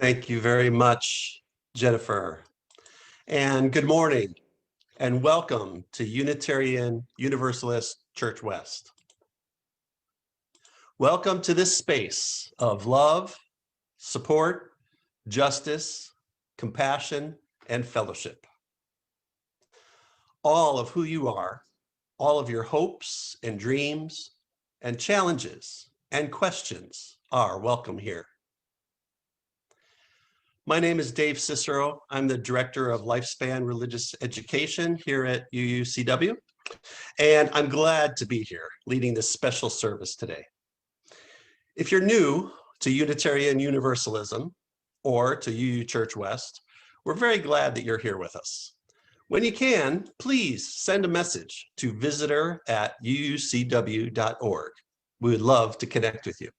Thank you very much, Jennifer. And good morning and welcome to Unitarian Universalist Church West. Welcome to this space of love, support, justice, compassion, and fellowship. All of who you are, all of your hopes and dreams and challenges and questions are welcome here. My name is Dave Cicero. I'm the Director of Lifespan Religious Education here at UUCW, and I'm glad to be here leading this special service today. If you're new to Unitarian Universalism or to UU Church West, we're very glad that you're here with us. When you can, please send a message to visitor@uucw.org. We would love to connect with you.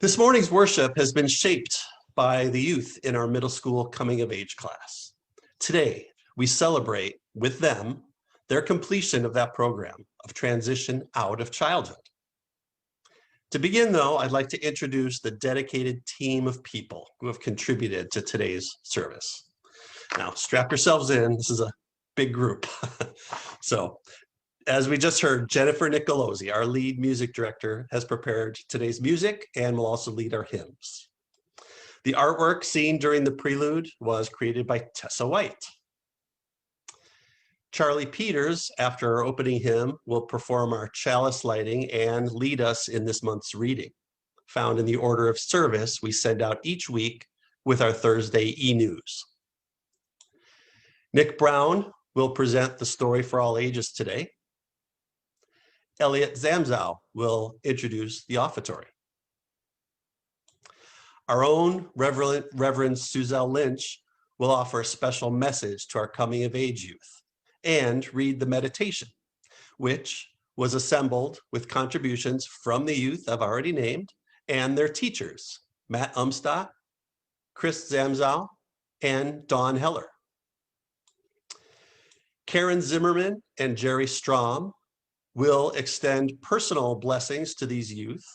This morning's worship has been shaped by the youth in our middle school coming of age class. Today, we celebrate with them their completion of that program of transition out of childhood. To begin though, I'd like to introduce the dedicated team of people who have contributed to today's service. Now, strap yourselves in, this is a big group. So, as we just heard, Jennifer Nicolosi, our lead music director, has prepared today's music and will also lead our hymns. The artwork seen during the prelude was created by Tessa White. Charlie Peters, after our opening hymn, will perform our chalice lighting and lead us in this month's reading, found in the order of service we send out each week with our Thursday e-news. Nick Brown will present the story for all ages today. Elliot Zamzow will introduce the offertory. Our own Reverend Suzelle Lynch will offer a special message to our coming of age youth and read the meditation, which was assembled with contributions from the youth I've already named and their teachers, Matt Umstadt, Chris Zamzow, and Dawn Heller. Karen Zimmerman and Jerry Strom will extend personal blessings to these youth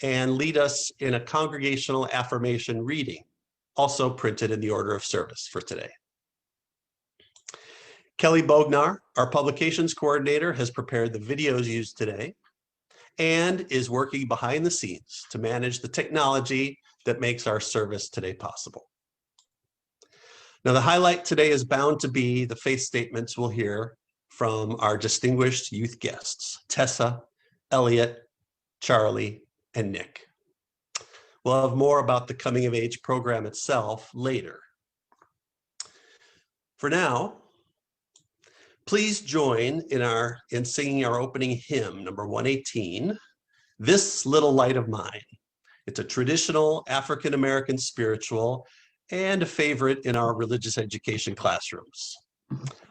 and lead us in a congregational affirmation reading, also printed in the order of service for today. Kelly Bognar, our publications coordinator, has prepared the videos used today and is working behind the scenes to manage the technology that makes our service today possible. Now, the highlight today is bound to be the faith statements we'll hear from our distinguished youth guests, Tessa, Elliot, Charlie, and Nick. We'll have more about the coming of age program itself later. For now, please join in singing our opening hymn, number 118, This Little Light of Mine. It's a traditional African-American spiritual and a favorite in our religious education classrooms.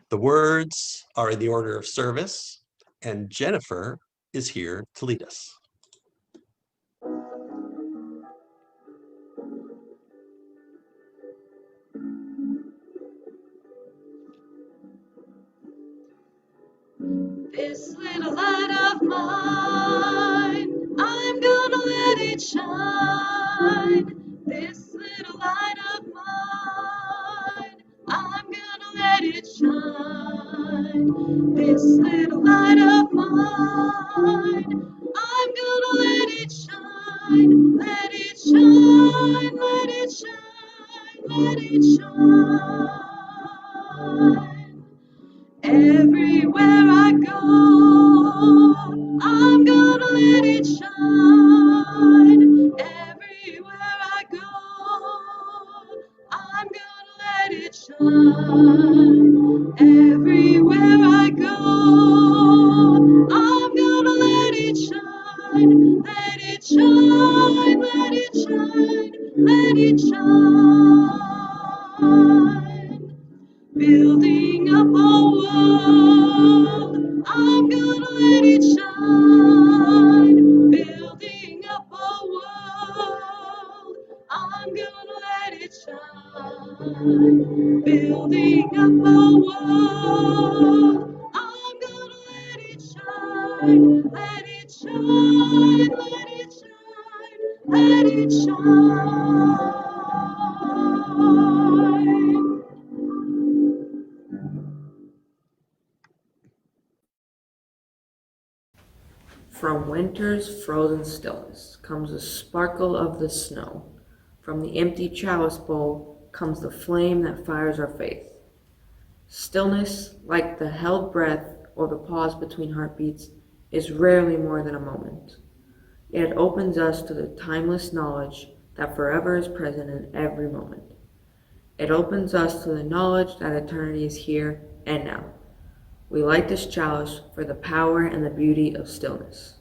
The words are in the order of service, and Jennifer is here to lead us. This little light of mine, I'm gonna let it shine. This little light of mine, I'm gonna let it shine. This little light of mine, I'm gonna let it shine. Let it shine, let it shine, let it shine. Everywhere I go, I'm gonna let it shine. Everywhere I go, I'm gonna let it shine. Everywhere I go, I'm gonna let it shine. Let it shine, let it shine, let it shine. Building up a world, I'm gonna let it shine. Building up a world, I'm gonna let it shine. Building up a world, I'm gonna let it shine. Let it shine, let it shine, let it it shine. From winter's frozen stillness comes the sparkle of the snow. From the empty chalice bowl comes the flame that fires our faith. Stillness, like the held breath or the pause between heartbeats, is rarely more than a moment. Yet it opens us to the timeless knowledge that forever is present in every moment. It opens us to the knowledge that eternity is here and now. We light this chalice for the power and the beauty of stillness.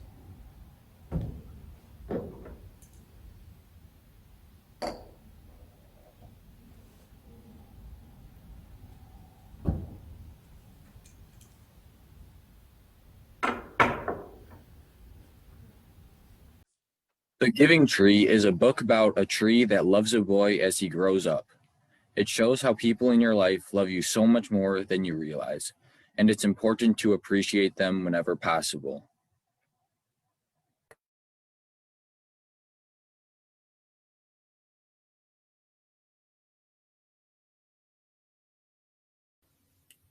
The Giving Tree is a book about a tree that loves a boy as he grows up. It shows how people in your life love you so much more than you realize, and it's important to appreciate them whenever possible.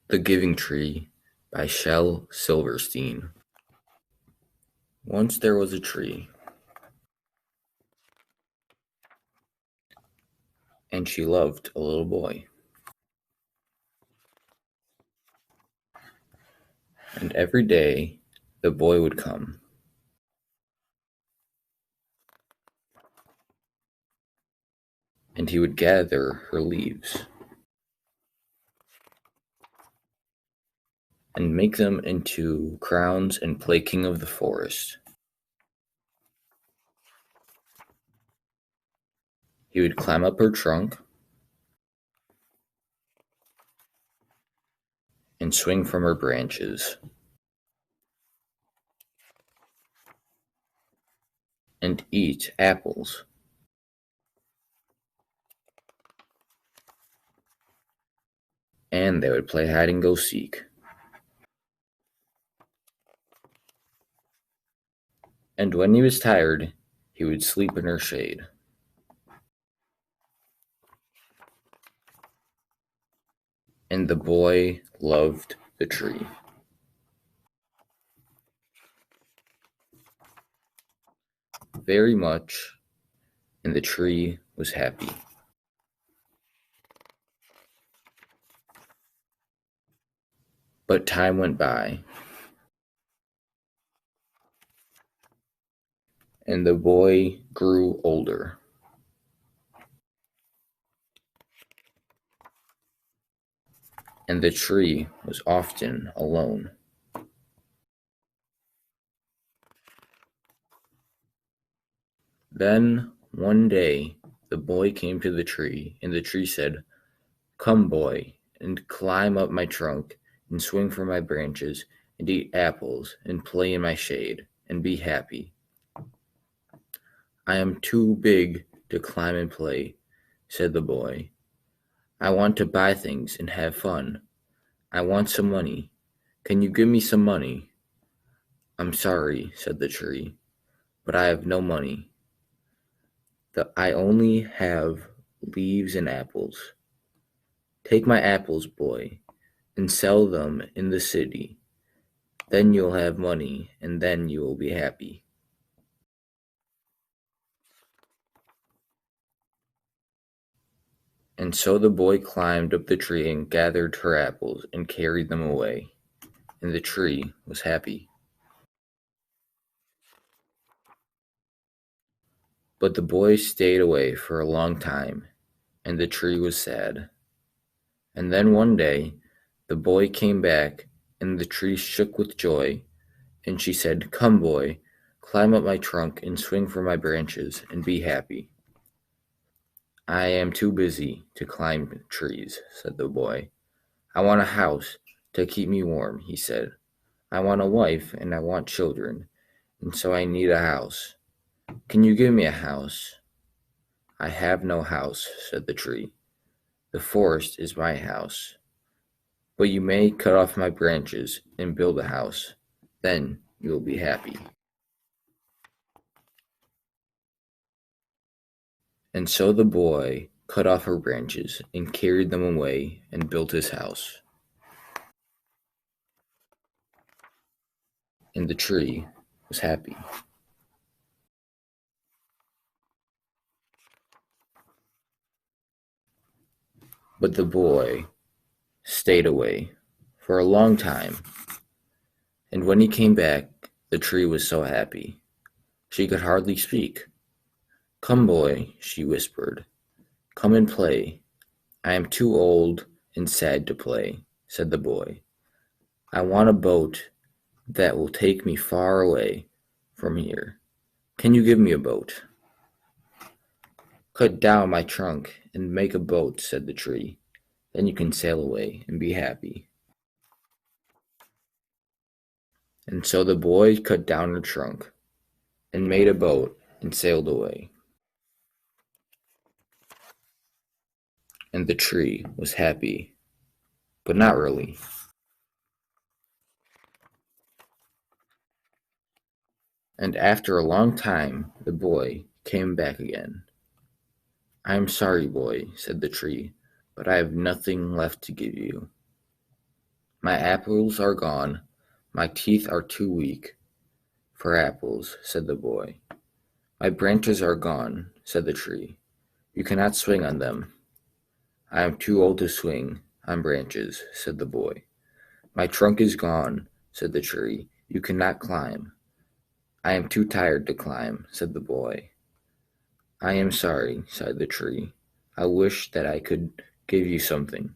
The Giving Tree by Shel Silverstein. Once there was a tree, and she loved a little boy. And every day the boy would come, and he would gather her leaves and make them into crowns and play king of the forest. He would climb up her trunk and swing from her branches and eat apples. And they would play hide and go seek. And when he was tired, he would sleep in her shade. And the boy loved the tree very much, and the tree was happy. But time went by, and the boy grew older. And the tree was often alone. Then, one day, the boy came to the tree, and the tree said, "Come, boy, and climb up my trunk, and swing from my branches, and eat apples, and play in my shade, and be happy." "I am too big to climb and play," said the boy. "I want to buy things and have fun. I want some money. Can you give me some money?" "I'm sorry," said the tree, "but I have no money. I only have leaves and apples. Take my apples, boy, and sell them in the city. Then you'll have money, and then you will be happy." And so the boy climbed up the tree and gathered her apples and carried them away, and the tree was happy. But the boy stayed away for a long time, and the tree was sad. And then one day the boy came back, and the tree shook with joy, and she said, "Come, boy, climb up my trunk and swing from my branches and be happy." "I am too busy to climb trees," said the boy. "I want a house to keep me warm," he said. "I want a wife and I want children, and so I need a house. Can you give me a house?" "I have no house," said the tree. "The forest is my house. But you may cut off my branches and build a house. Then you will be happy." And so the boy cut off her branches and carried them away and built his house. And the tree was happy. But the boy stayed away for a long time, and when he came back, the tree was so happy she could hardly speak. "Come, boy," she whispered, "come and play." "I am too old and sad to play," said the boy. "I want a boat that will take me far away from here. Can you give me a boat?" "Cut down my trunk and make a boat," said the tree. "Then you can sail away and be happy." And so the boy cut down her trunk and made a boat and sailed away. And the tree was happy, but not really. And after a long time, the boy came back again. "I am sorry, boy," said the tree, "but I have nothing left to give you. My apples are gone. My teeth are too weak for apples," said the boy. "My branches are gone," said the tree. "You cannot swing on them." "I am too old to swing on branches," said the boy. "My trunk is gone," said the tree. "You cannot climb." "I am too tired to climb," said the boy. "I am sorry," sighed the tree. "I wish that I could give you something,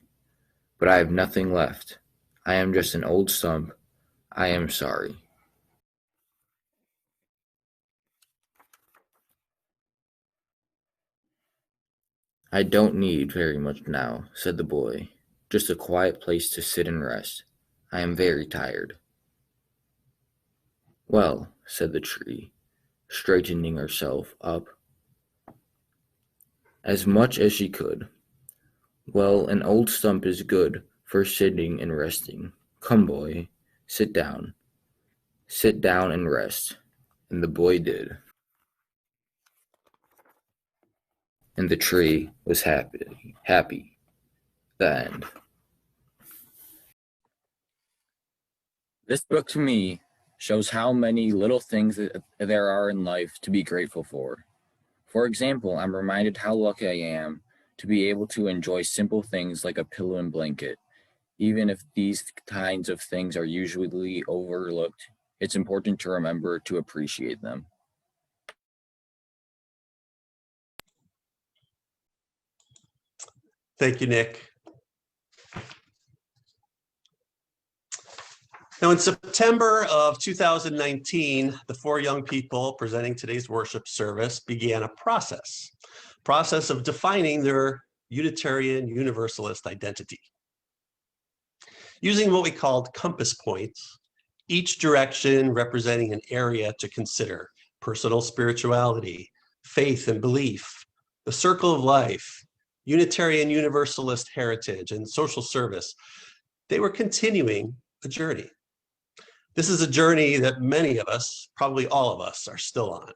but I have nothing left. I am just an old stump. I am sorry." "I don't need very much now," said the boy. "Just a quiet place to sit and rest. I am very tired." "Well," said the tree, straightening herself up as much as she could. "Well, an old stump is good for sitting and resting. Come, boy, sit down. Sit down and rest." And the boy did. And the tree was happy. Happy. The end. This book to me shows how many little things that there are in life to be grateful for. For example, I'm reminded how lucky I am to be able to enjoy simple things like a pillow and blanket. Even if these kinds of things are usually overlooked, it's important to remember to appreciate them. Thank you, Nick. Now, in September of 2019, the four young people presenting today's worship service began a process of defining their Unitarian Universalist identity. Using what we called compass points, each direction representing an area to consider: personal spirituality, faith and belief, the circle of life, Unitarian Universalist heritage, and social service. They were continuing a journey. This is a journey that many of us, probably all of us, are still on.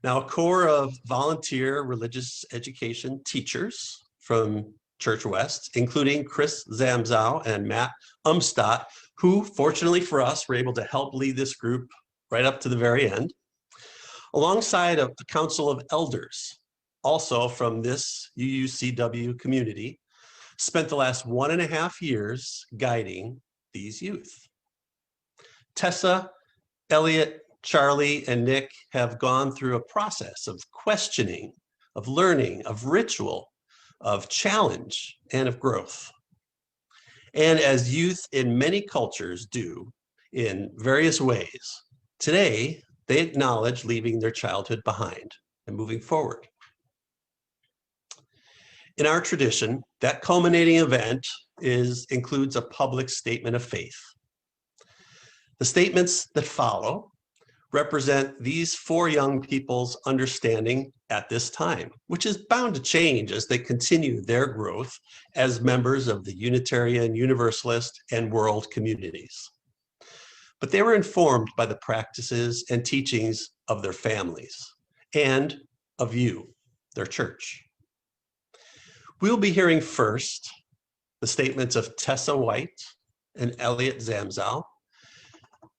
Now, a core of volunteer religious education teachers from Church West, including Chris Zamzow and Matt Umstadt, who, fortunately for us, were able to help lead this group right up to the very end, alongside a council of elders, also from this UUCW community, spent the last 1.5 years guiding these youth. Tessa, Elliot, Charlie, and Nick have gone through a process of questioning, of learning, of ritual, of challenge, and of growth. And as youth in many cultures do in various ways, today they acknowledge leaving their childhood behind and moving forward. In our tradition, that culminating event includes a public statement of faith. The statements that follow represent these four young people's understanding at this time, which is bound to change as they continue their growth as members of the Unitarian, Universalist, and world communities. But they were informed by the practices and teachings of their families and of you, their church. We'll be hearing first the statements of Tessa White and Elliot Zamzow.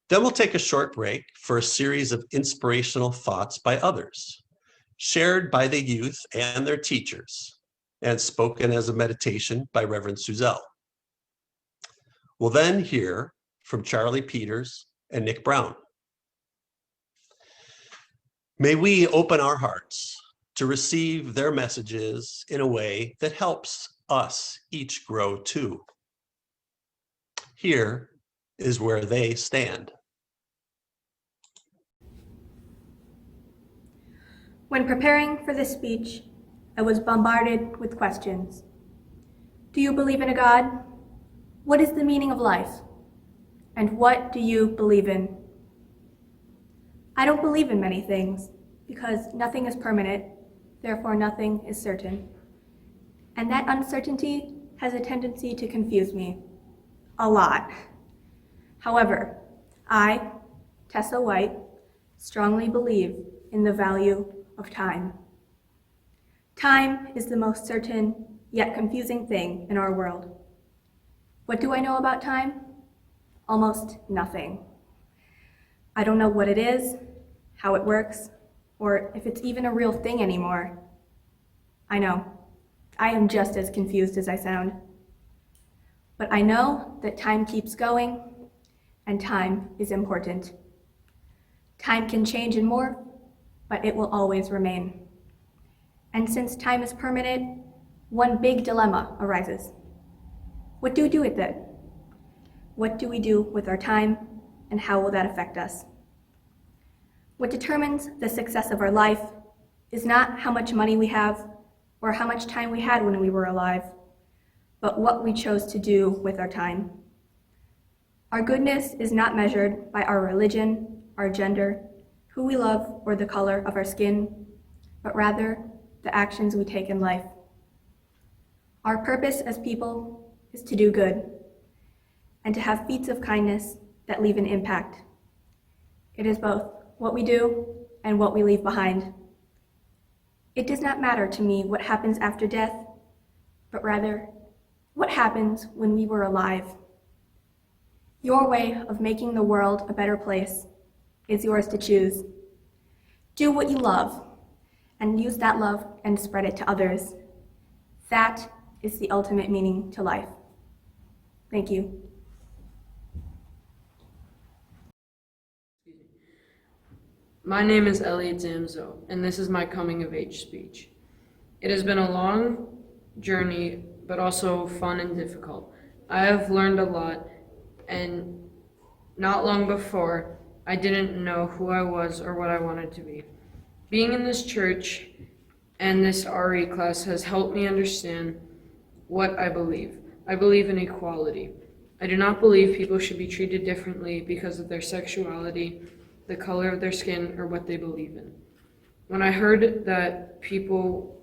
Then we'll take a short break for a series of inspirational thoughts by others, shared by the youth and their teachers, and spoken as a meditation by Reverend Suzelle. We'll then hear from Charlie Peters and Nick Brown. May we open our hearts to receive their messages in a way that helps us each grow too. Here is where they stand. When preparing for this speech, I was bombarded with questions. Do you believe in a God? What is the meaning of life? And what do you believe in? I don't believe in many things because nothing is permanent, therefore nothing is certain. And that uncertainty has a tendency to confuse me a lot. However, I, Tessa White, strongly believe in the value of time. Time is the most certain yet confusing thing in our world. What do I know about time? Almost nothing. I don't know what it is, how it works, or if it's even a real thing anymore. I know, I am just as confused as I sound. But I know that time keeps going, and time is important. Time can change and more, but it will always remain. And since time is permanent, one big dilemma arises. What do we do with it? What do we do with our time, and how will that affect us? What determines the success of our life is not how much money we have or how much time we had when we were alive, but what we chose to do with our time. Our goodness is not measured by our religion, our gender, who we love, or the color of our skin, but rather the actions we take in life. Our purpose as people is to do good and to have feats of kindness that leave an impact. It is both what we do and what we leave behind. It does not matter to me what happens after death, but rather what happens when we were alive. Your way of making the world a better place is yours to choose. Do what you love and use that love and spread it to others. That is the ultimate meaning to life. Thank you. My name is Elliot Zamzow, and this is my coming of age speech. It has been a long journey, but also fun and difficult. I have learned a lot, and not long before, I didn't know who I was or what I wanted to be. Being in this church and this RE class has helped me understand what I believe. I believe in equality. I do not believe people should be treated differently because of their sexuality, the color of their skin, or what they believe in. When I heard that people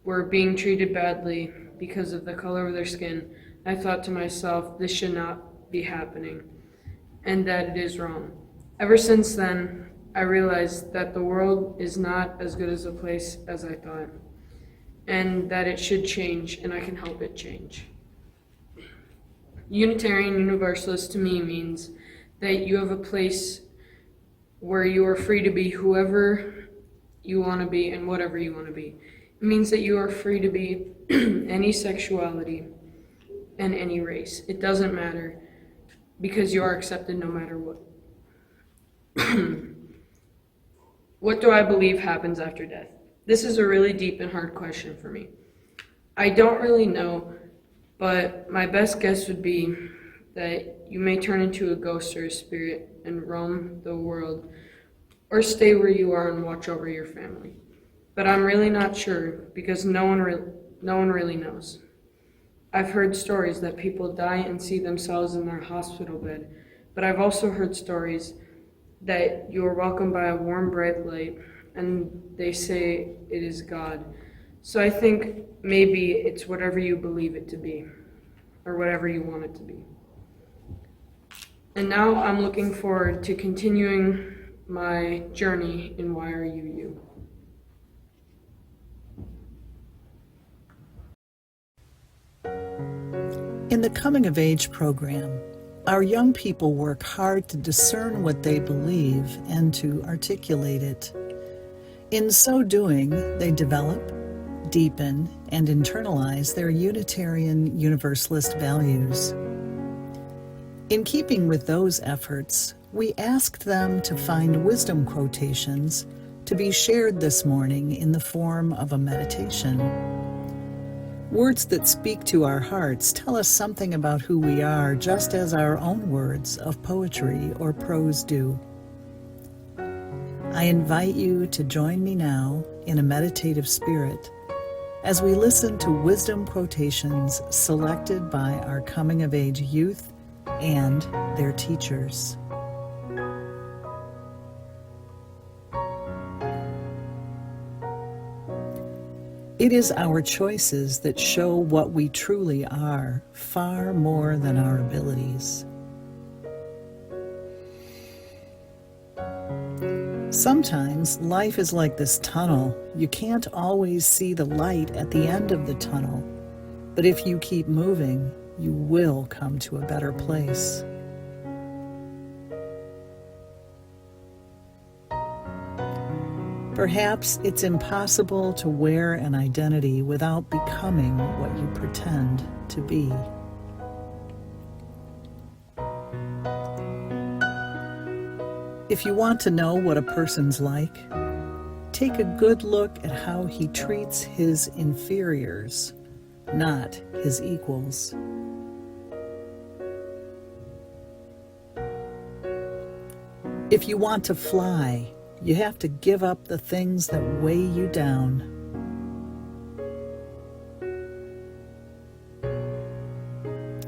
were being treated badly because of the color of their skin, I thought to myself, this should not be happening, and that it is wrong. Ever since then, I realized that the world is not as good as a place as I thought, and that it should change, and I can help it change. Unitarian Universalist to me means that you have a place where you are free to be whoever you want to be and whatever you want to be. It means that you are free to be any sexuality and any race. It doesn't matter because you are accepted no matter what. What do I believe happens after death? This is a really deep and hard question for me. I don't really know, but my best guess would be that you may turn into a ghost or a spirit and roam the world, or stay where you are and watch over your family. But I'm really not sure because no one really knows. I've heard stories that people die and see themselves in their hospital bed, but I've also heard stories that you are welcomed by a warm, bright light, and they say it is God. So I think maybe it's whatever you believe it to be, or whatever you want it to be. And now I'm looking forward to continuing my journey in YRUU. In the Coming of Age program, our young people work hard to discern what they believe and to articulate it. In so doing, they develop, deepen, and internalize their Unitarian Universalist values. In keeping with those efforts, we asked them to find wisdom quotations to be shared this morning in the form of a meditation. Words that speak to our hearts tell us something about who we are, just as our own words of poetry or prose do. I invite you to join me now in a meditative spirit as we listen to wisdom quotations selected by our coming-of-age youth and their teachers. It is our choices that show what we truly are, far more than our abilities. Sometimes life is like this tunnel. You can't always see the light at the end of the tunnel, but if you keep moving, you will come to a better place. Perhaps it's impossible to wear an identity without becoming what you pretend to be. If you want to know what a person's like, take a good look at how he treats his inferiors, not his equals. If you want to fly, you have to give up the things that weigh you down.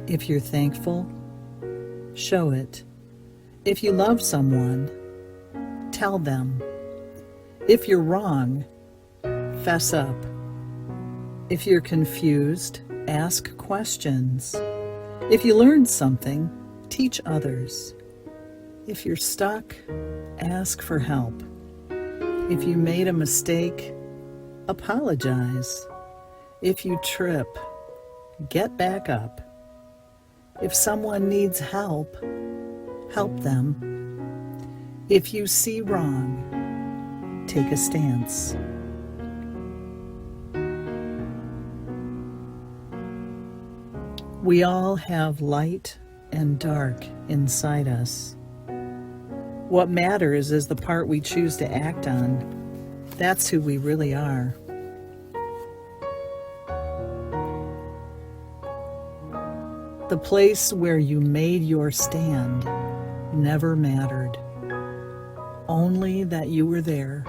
If you're thankful, show it. If you love someone, tell them. If you're wrong, fess up. If you're confused, ask questions. If you learned something, teach others. If you're stuck, ask for help. If you made a mistake, apologize. If you trip, get back up. If someone needs help, help them. If you see wrong, take a stance. We all have light and dark inside us. What matters is the part we choose to act on. That's who we really are. The place where you made your stand never mattered. Only that you were there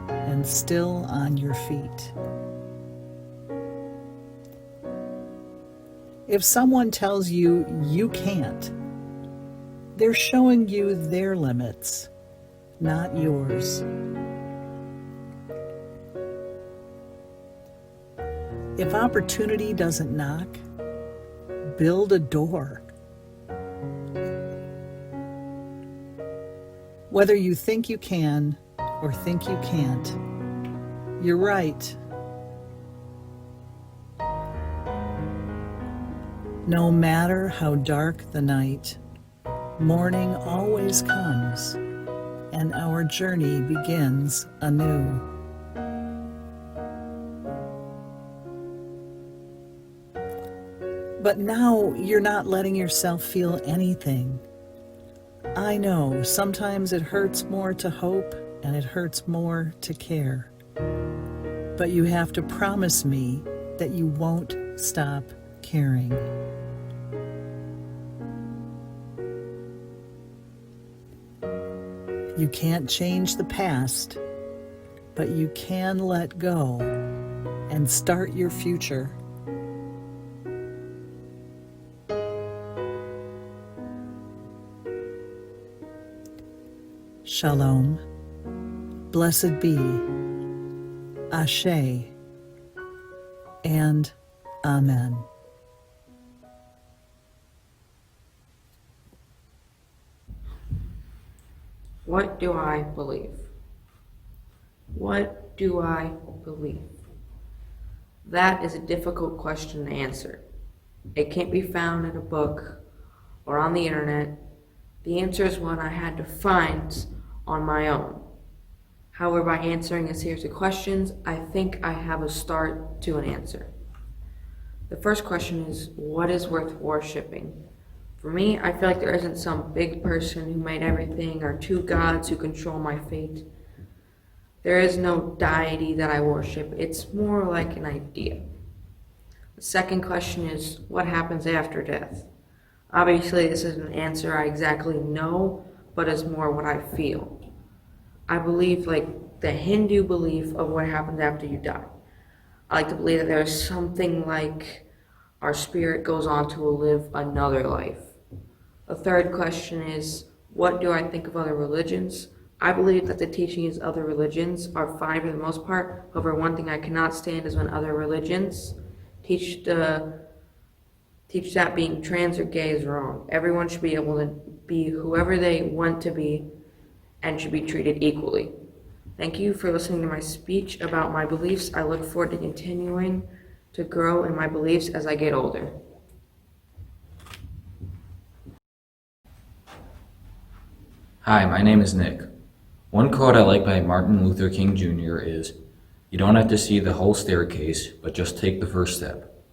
and still on your feet. If someone tells you you can't, they're showing you their limits, not yours. If opportunity doesn't knock, build a door. Whether you think you can or think you can't, you're right. No matter how dark the night, morning always comes, and our journey begins anew. But now you're not letting yourself feel anything. I know sometimes it hurts more to hope and it hurts more to care. But you have to promise me that you won't stop caring. You can't change the past, but you can let go and start your future. Shalom, blessed be, Ashe, and Amen. What do I believe? What do I believe? That is a difficult question to answer. It can't be found in a book or on the internet. The answer is one I had to find on my own. However, by answering a series of questions, I think I have a start to an answer. The first question is, what is worth worshiping? For me, I feel like there isn't some big person who made everything or two gods who control my fate. There is no deity that I worship. It's more like an idea. The second question is, what happens after death? Obviously, this isn't an answer I exactly know, but it's more what I feel. I believe like the Hindu belief of what happens after you die. I like to believe that there's something like our spirit goes on to live another life. The third question is, what do I think of other religions? I believe that the teachings of other religions are fine for the most part. However, one thing I cannot stand is when other religions teach that being trans or gay is wrong. Everyone should be able to be whoever they want to be and should be treated equally. Thank you for listening to my speech about my beliefs. I look forward to continuing to grow in my beliefs as I get older. Hi, my name is Nick. One quote I like by Martin Luther King Jr. is, "You don't have to see the whole staircase, but just take the first step."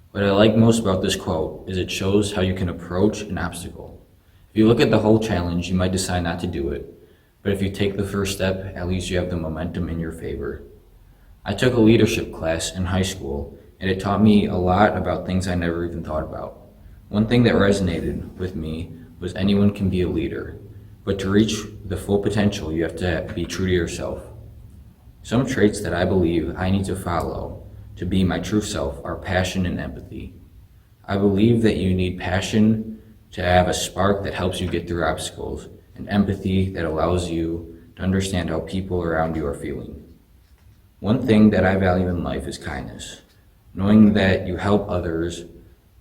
What I like most about this quote is it shows how you can approach an obstacle. If you look at the whole challenge, you might decide not to do it, but if you take the first step, at least you have the momentum in your favor. I took a leadership class in high school, and it taught me a lot about things I never even thought about. One thing that resonated with me was anyone can be a leader, but to reach the full potential, you have to be true to yourself. Some traits that I believe I need to follow to be my true self are passion and empathy. I believe that you need passion to have a spark that helps you get through obstacles, and empathy that allows you to understand how people around you are feeling. One thing that I value in life is kindness, knowing that you help others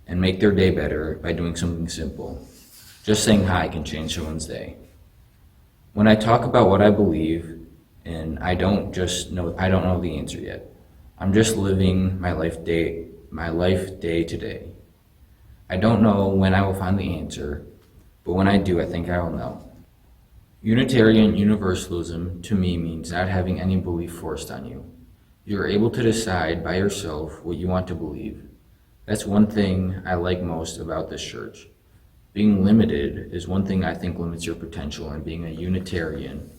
and make their day better by doing something simple. Just saying hi can change someone's day. When I talk about what I believe in, I don't know the answer yet. I'm just living my life day to day. I don't know when I will find the answer, but when I do, I think I will know. Unitarian Universalism to me means not having any belief forced on you. You're able to decide by yourself what you want to believe. That's one thing I like most about this church. Being limited is one thing I think limits your potential, and being a Unitarian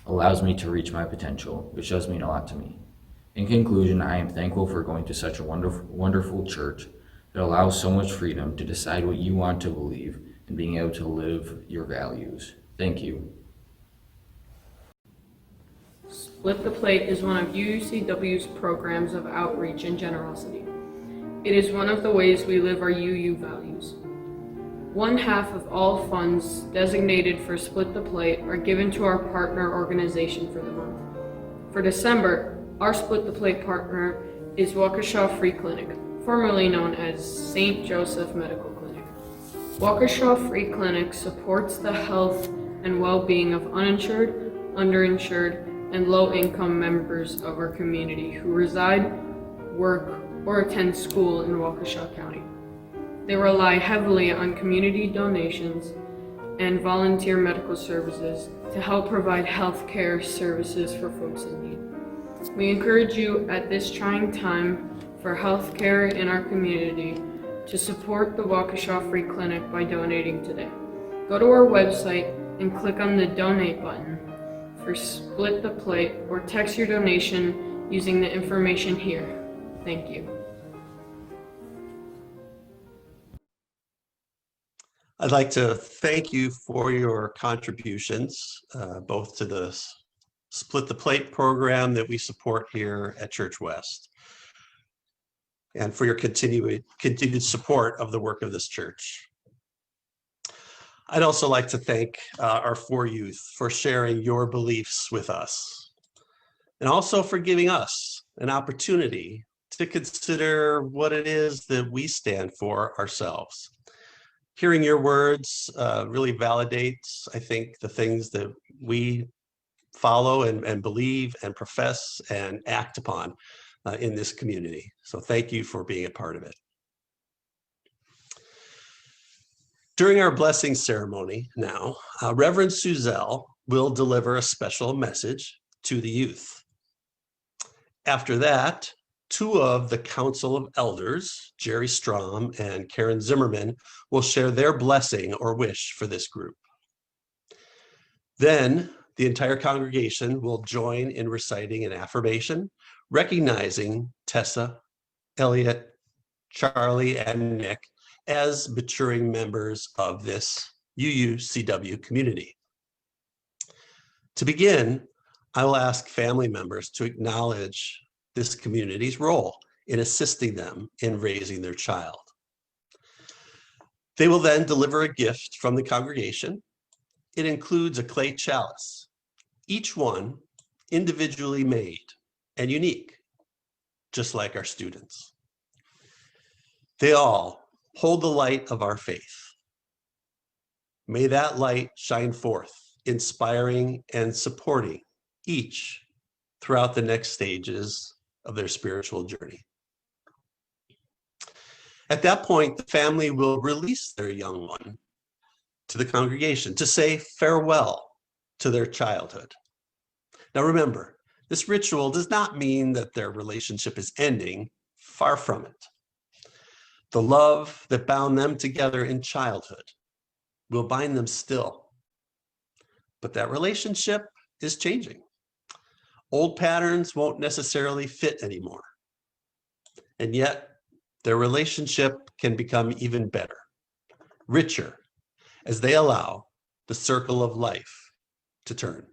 allows me to reach my potential, which does mean a lot to me. In conclusion, I am thankful for going to such a wonderful church that allows so much freedom to decide what you want to believe and being able to live your values. Thank you. Split the Plate is one of UUCW's programs of outreach and generosity. It is one of the ways we live our UU values. 1/2 of all funds designated for Split the Plate are given to our partner organization for the month. For December, our Split the Plate partner is Waukesha Free Clinic, formerly known as St. Joseph Medical Clinic. Waukesha Free Clinic supports the health and well-being of uninsured, underinsured, and low-income members of our community who reside, work, or attend school in Waukesha County. They rely heavily on community donations and volunteer medical services to help provide health care services for folks in need. We encourage you at this trying time for health care in our community to support the Waukesha Free Clinic by donating today. Go to our website and click on the donate button for Split the Plate, or text your donation using the information here. Thank you. I'd like to thank you for your contributions, both to the Split the Plate program that we support here at Church West, and for your continued support of the work of this church. I'd also like to thank our 4 youth for sharing your beliefs with us, and also for giving us an opportunity to consider what it is that we stand for ourselves. Hearing your words really validates, I think, the things that we follow and believe and profess and act upon in this community. So thank you for being a part of it. During our blessing ceremony now, Reverend Suzelle will deliver a special message to the youth. After that, two of the Council of Elders, Jerry Strom and Karen Zimmerman, will share their blessing or wish for this group. Then the entire congregation will join in reciting an affirmation, recognizing Tessa, Elliot, Charlie, and Nick as maturing members of this UUCW community. To begin, I will ask family members to acknowledge this community's role in assisting them in raising their child. They will then deliver a gift from the congregation. It includes a clay chalice, each one individually made and unique, just like our students. They all hold the light of our faith. May that light shine forth, inspiring and supporting each throughout the next stages of their spiritual journey. At that point, the family will release their young one to the congregation to say farewell to their childhood. Now remember, this ritual does not mean that their relationship is ending, far from it. The love that bound them together in childhood will bind them still. But that relationship is changing. Old patterns won't necessarily fit anymore. And yet, their relationship can become even better, richer, as they allow the circle of life to turn.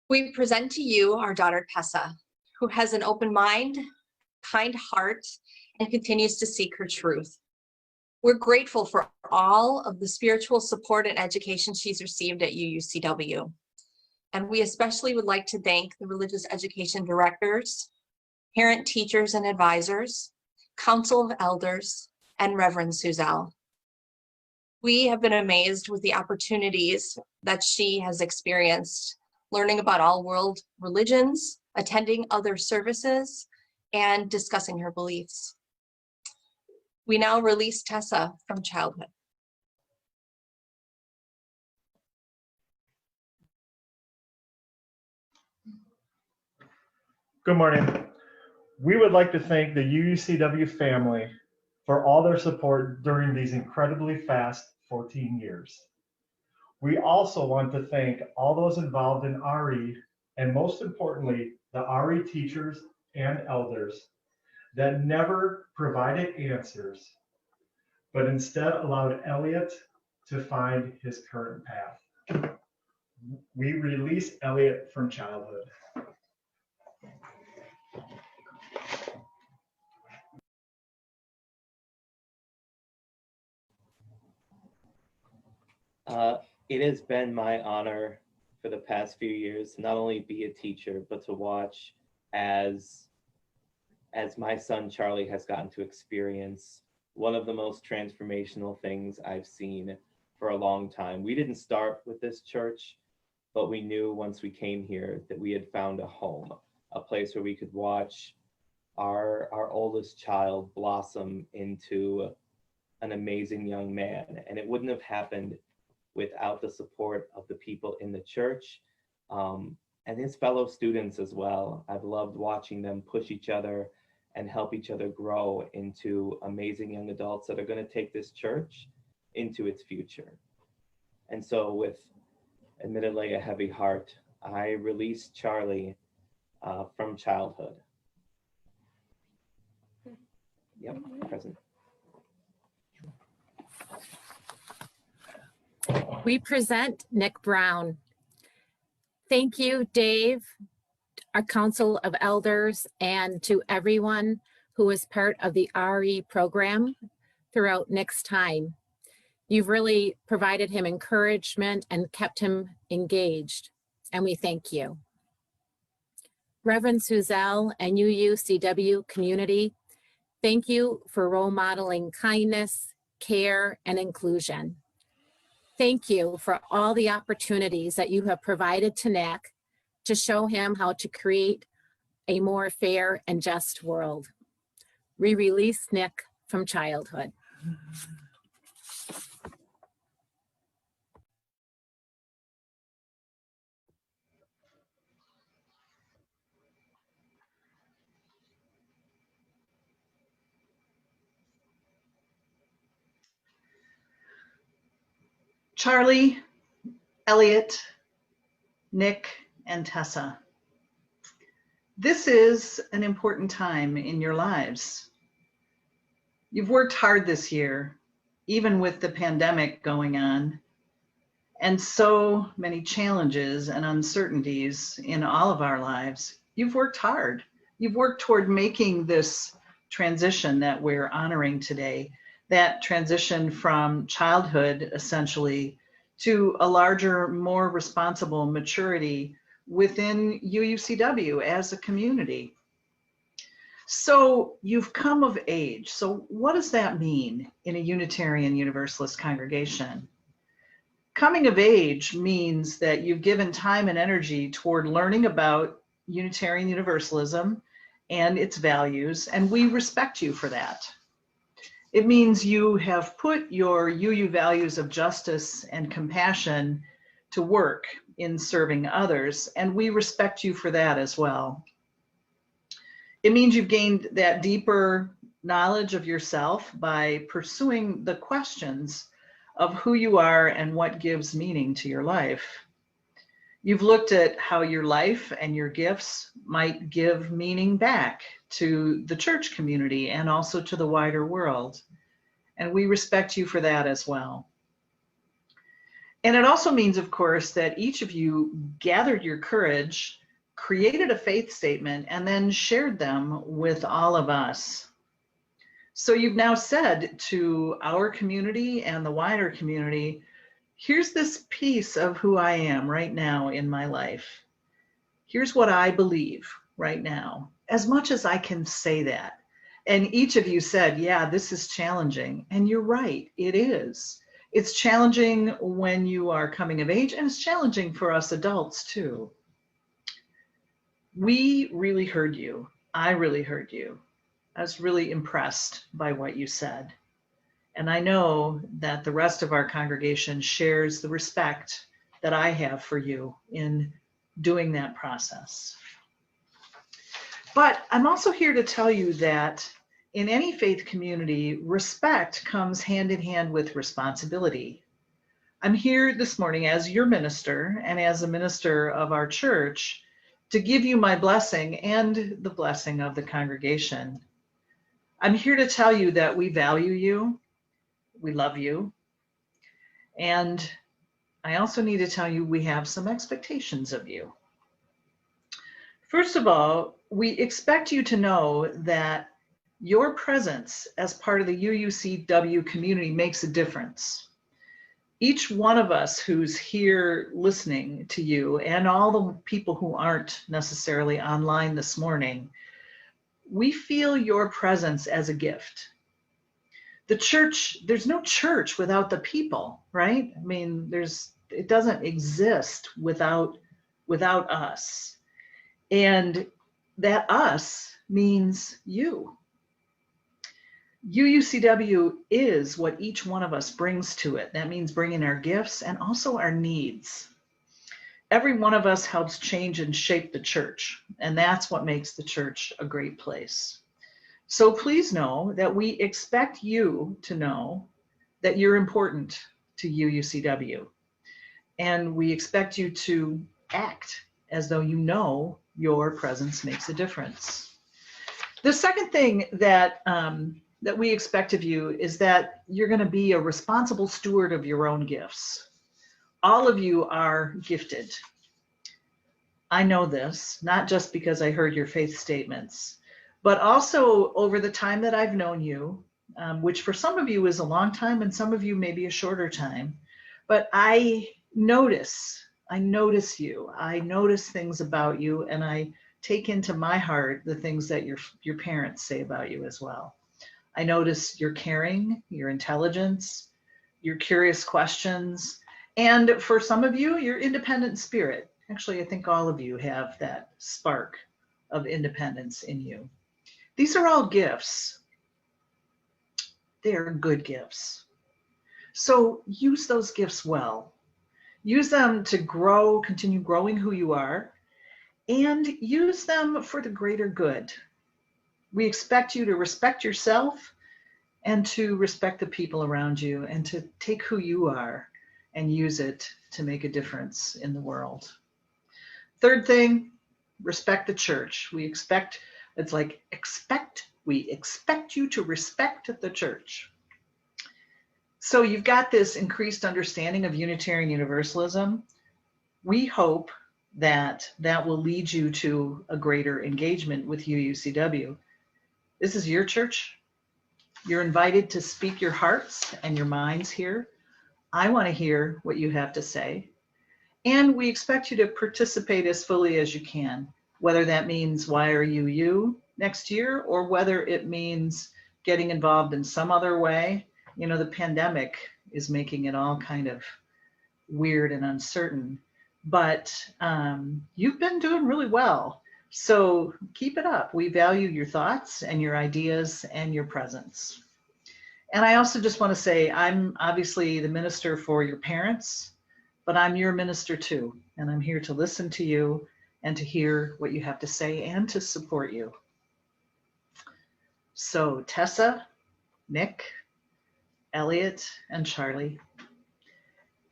We present to you our daughter Tessa, who has an open mind, kind heart, and continues to seek her truth. We're grateful for all of the spiritual support and education she's received at UUCW. And we especially would like to thank the religious education directors, parent teachers and advisors, Council of Elders, and Reverend Suzelle. We have been amazed with the opportunities that she has experienced, learning about all world religions, attending other services, and discussing her beliefs. We now release Tessa from childhood. Good morning. We would like to thank the UUCW family for all their support during these incredibly fast 14 years. We also want to thank all those involved in RE, and most importantly, the RE teachers and elders that never provided answers, but instead allowed Elliot to find his current path. We release Elliot from childhood. It has been my honor for the past few years to not only be a teacher, but to watch as my son Charlie has gotten to experience one of the most transformational things I've seen for a long time. We didn't start with this church, but we knew once we came here that we had found a home, a place where we could watch our oldest child blossom into an amazing young man. And it wouldn't have happened without the support of the people in the church and his fellow students as well. I've loved watching them push each other and help each other grow into amazing young adults that are going to take this church into its future. And so with admittedly a heavy heart, I released Charlie from childhood. Yep, present. We present Nick Brown. Thank you, Dave, our Council of Elders, and to everyone who was part of the RE program throughout Nick's time. You've really provided him encouragement and kept him engaged, and we thank you. Reverend Suzelle and UUCW community, thank you for role modeling kindness, care, and inclusion. Thank you for all the opportunities that you have provided to Nick to show him how to create a more fair and just world. We release Nick from childhood. Charlie, Elliot, Nick, and Tessa, this is an important time in your lives. You've worked hard this year, even with the pandemic going on, and so many challenges and uncertainties in all of our lives. You've worked hard. You've worked toward making this transition that we're honoring today, that transition from childhood, essentially, to a larger, more responsible maturity within UUCW as a community. So you've come of age. So what does that mean in a Unitarian Universalist congregation? Coming of age means that you've given time and energy toward learning about Unitarian Universalism and its values, and we respect you for that. It means you have put your UU values of justice and compassion to work in serving others, and we respect you for that as well. It means you've gained that deeper knowledge of yourself by pursuing the questions of who you are and what gives meaning to your life. You've looked at how your life and your gifts might give meaning back to the church community and also to the wider world. And we respect you for that as well. And it also means, of course, that each of you gathered your courage, created a faith statement, and then shared them with all of us. So you've now said to our community and the wider community, here's this piece of who I am right now in my life. Here's what I believe right now, as much as I can say that. And each of you said, yeah, this is challenging. And you're right, it is. It's challenging when you are coming of age, and it's challenging for us adults too. We really heard you. I really heard you. I was really impressed by what you said. And I know that the rest of our congregation shares the respect that I have for you in doing that process. But I'm also here to tell you that in any faith community, respect comes hand in hand with responsibility. I'm here this morning as your minister and as a minister of our church to give you my blessing and the blessing of the congregation. I'm here to tell you that we value you, we love you, and I also need to tell you we have some expectations of you. First of all, we expect you to know that your presence as part of the UUCW community makes a difference. Each one of us who's here listening to you and all the people who aren't necessarily online this morning, we feel your presence as a gift. The church, there's no church without the people, right? I mean, it doesn't exist without us. And that us means you. UUCW is what each one of us brings to it. That means bringing our gifts and also our needs. Every one of us helps change and shape the church, and that's what makes the church a great place. So please know that we expect you to know that you're important to UUCW, and we expect you to act as though you know your presence makes a difference. The second thing that we expect of you is that you're going to be a responsible steward of your own gifts. All of you are gifted. I know this, not just because I heard your faith statements, but also over the time that I've known you, which for some of you is a long time and some of you maybe a shorter time. But I notice you. I notice things about you, and I take into my heart the things that your parents say about you as well. I notice your caring, your intelligence, your curious questions, and for some of you, your independent spirit. Actually, I think all of you have that spark of independence in you. These are all gifts. they are good gifts. So use those gifts well. Use them to grow, continue growing who you are, and use them for the greater good. We expect you to respect yourself and to respect the people around you and to take who you are and use it to make a difference in the world. Third thing, respect the church. We expect you to respect the church. So you've got this increased understanding of Unitarian Universalism. We hope that that will lead you to a greater engagement with UUCW. This is your church. You're invited to speak your hearts and your minds here. I want to hear what you have to say. And we expect you to participate as fully as you can, whether that means YRUU next year or whether it means getting involved in some other way. You know, the pandemic is making it all kind of weird and uncertain, but you've been doing really well. So keep it up. We value your thoughts and your ideas and your presence. And I also just want to say, I'm obviously the minister for your parents, but I'm your minister too. And I'm here to listen to you and to hear what you have to say and to support you. So Tessa, Nick, Elliot, and Charlie,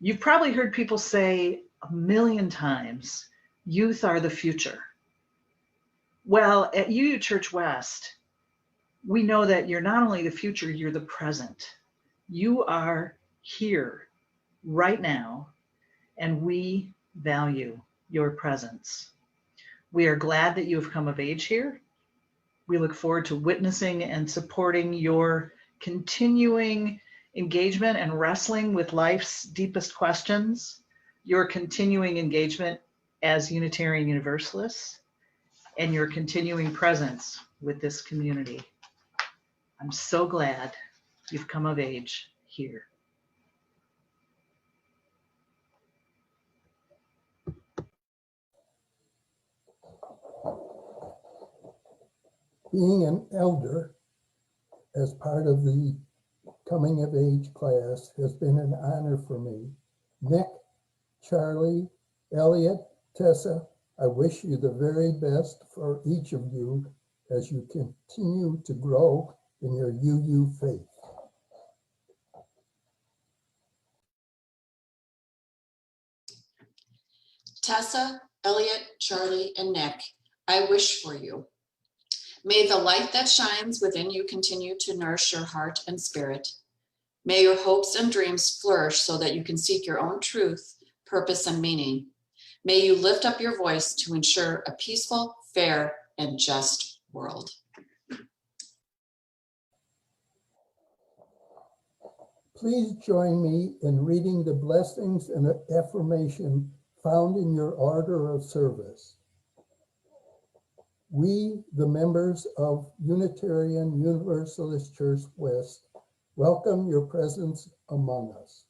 you've probably heard people say a million times, youth are the future. Well, at UU Church West, we know that you're not only the future, you're the present. You are here right now, and we value your presence. We are glad that you have come of age here. We look forward to witnessing and supporting your continuing engagement and wrestling with life's deepest questions, your continuing engagement as Unitarian Universalists, and your continuing presence with this community. I'm so glad you've come of age here. Being an elder as part of the coming of age class has been an honor for me. Nick, Charlie, Elliot, Tessa, I wish you the very best for each of you as you continue to grow in your UU faith. Tessa, Elliot, Charlie, and Nick, I wish for you. May the light that shines within you continue to nourish your heart and spirit. May your hopes and dreams flourish so that you can seek your own truth, purpose, and meaning. May you lift up your voice to ensure a peaceful, fair, and just world. Please join me in reading the blessings and affirmation found in your order of service. We, the members of Unitarian Universalist Church West, welcome your presence among us.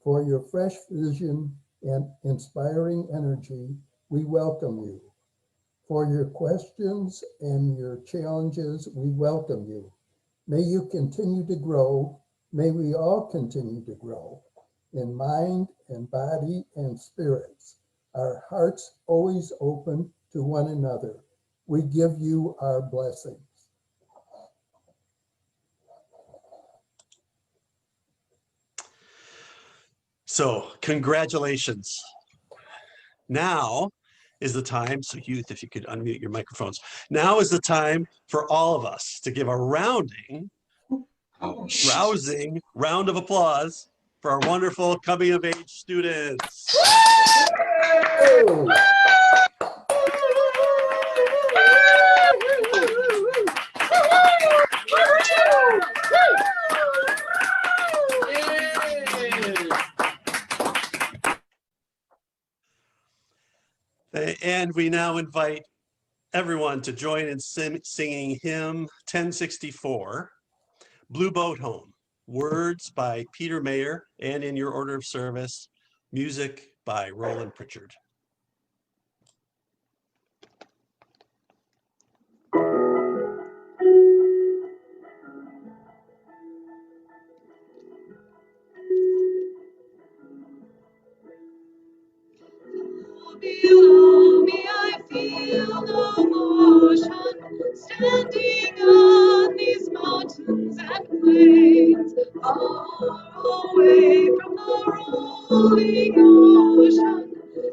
For your fresh vision and inspiring energy, we welcome you. For your questions and your challenges, we welcome you. May you continue to grow. May we all continue to grow in mind and body and spirits. Our hearts always open to one another. We give you our blessings. So congratulations. Now is the time, so youth, if you could unmute your microphones. Now is the time for all of us to give a rousing round of applause for our wonderful coming of age students. Oh. And we now invite everyone to join in singing hymn 1064, Blue Boat Home, words by Peter Mayer, and in your order of service, music by Roland Pritchard. below me I feel no motion, standing on these mountains and plains, far away from the rolling ocean.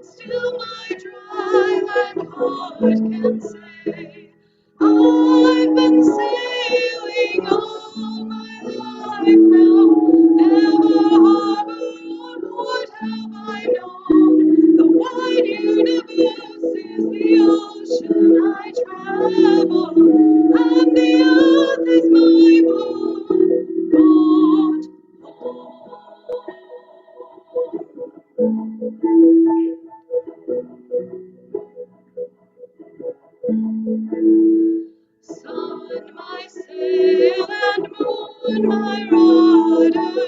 Still my dry land heart can say, I've been sailing all my life now, ever harbor or port have I known. The wide universe is the ocean I travel, and the earth is my boat. Sun, my sail, and moon, my rudder,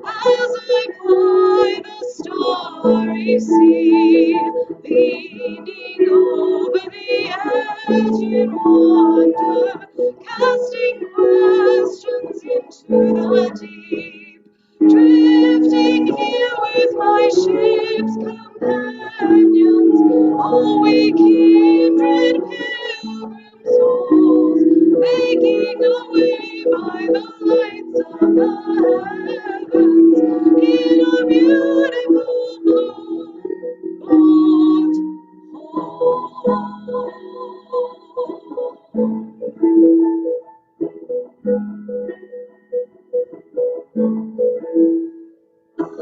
as I ply the starry sea, leaning over the edge in wonder, casting questions into the deep, drifting here with my ship's companions, all we kindred pilgrim souls, making our way by the lights of the heavens in a beautiful boat.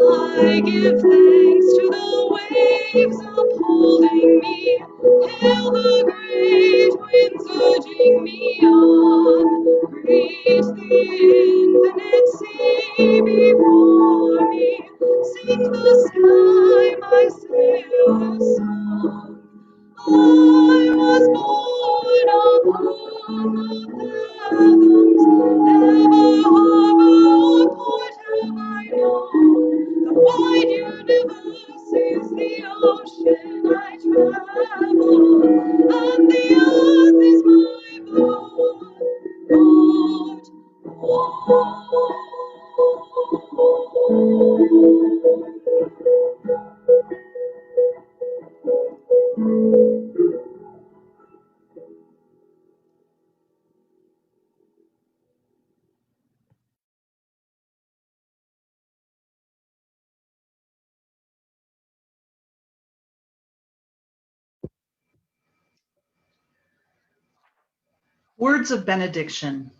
I give thanks to the waves upholding me, hail the great winds urging me on, greet the infinite sea before me, sing the sky my sailor's song. I was born upon the fathoms, never harbor or port have I known. The wide universe is the ocean I travel, and the earth is my boat. Words of benediction.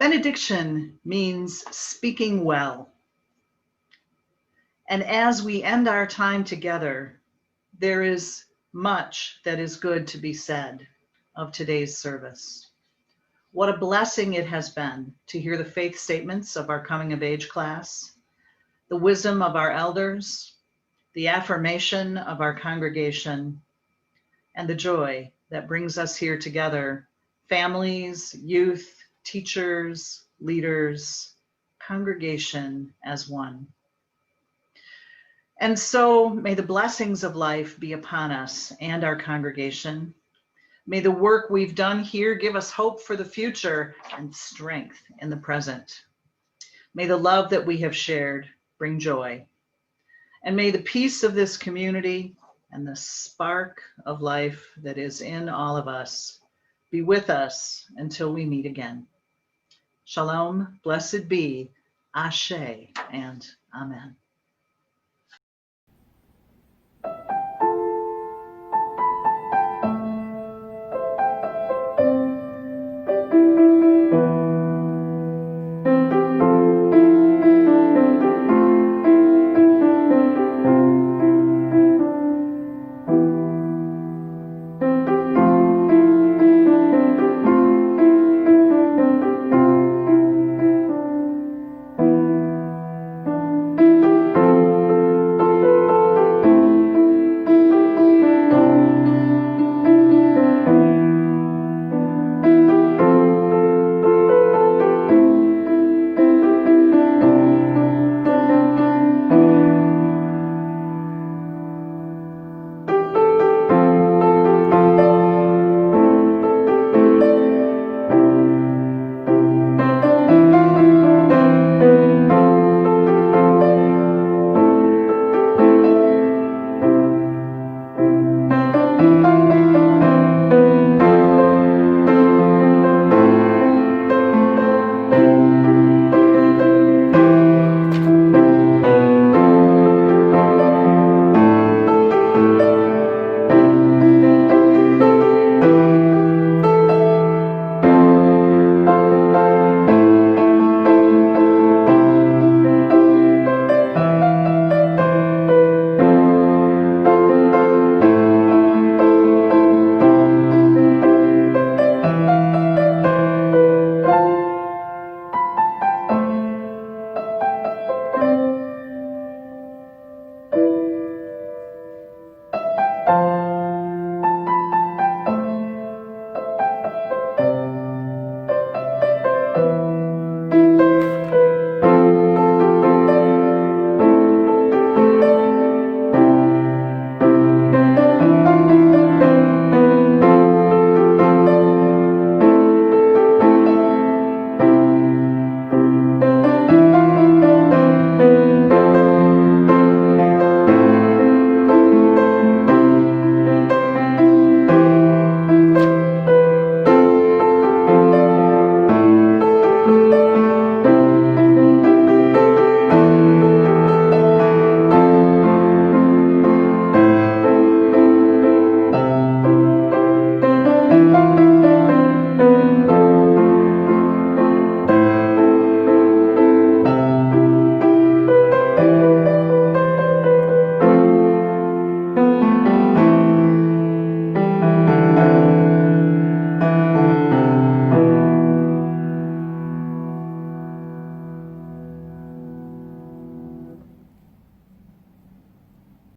Benediction means speaking well. And as we end our time together, there is much that is good to be said of today's service. What a blessing it has been to hear the faith statements of our coming of age class, the wisdom of our elders, the affirmation of our congregation, and the joy that brings us here together, families, youth, teachers, leaders, congregation as one. And so may the blessings of life be upon us and our congregation. May the work we've done here give us hope for the future and strength in the present. May the love that we have shared bring joy. And may the peace of this community and the spark of life that is in all of us be with us until we meet again. Shalom, blessed be, Ashe, and Amen.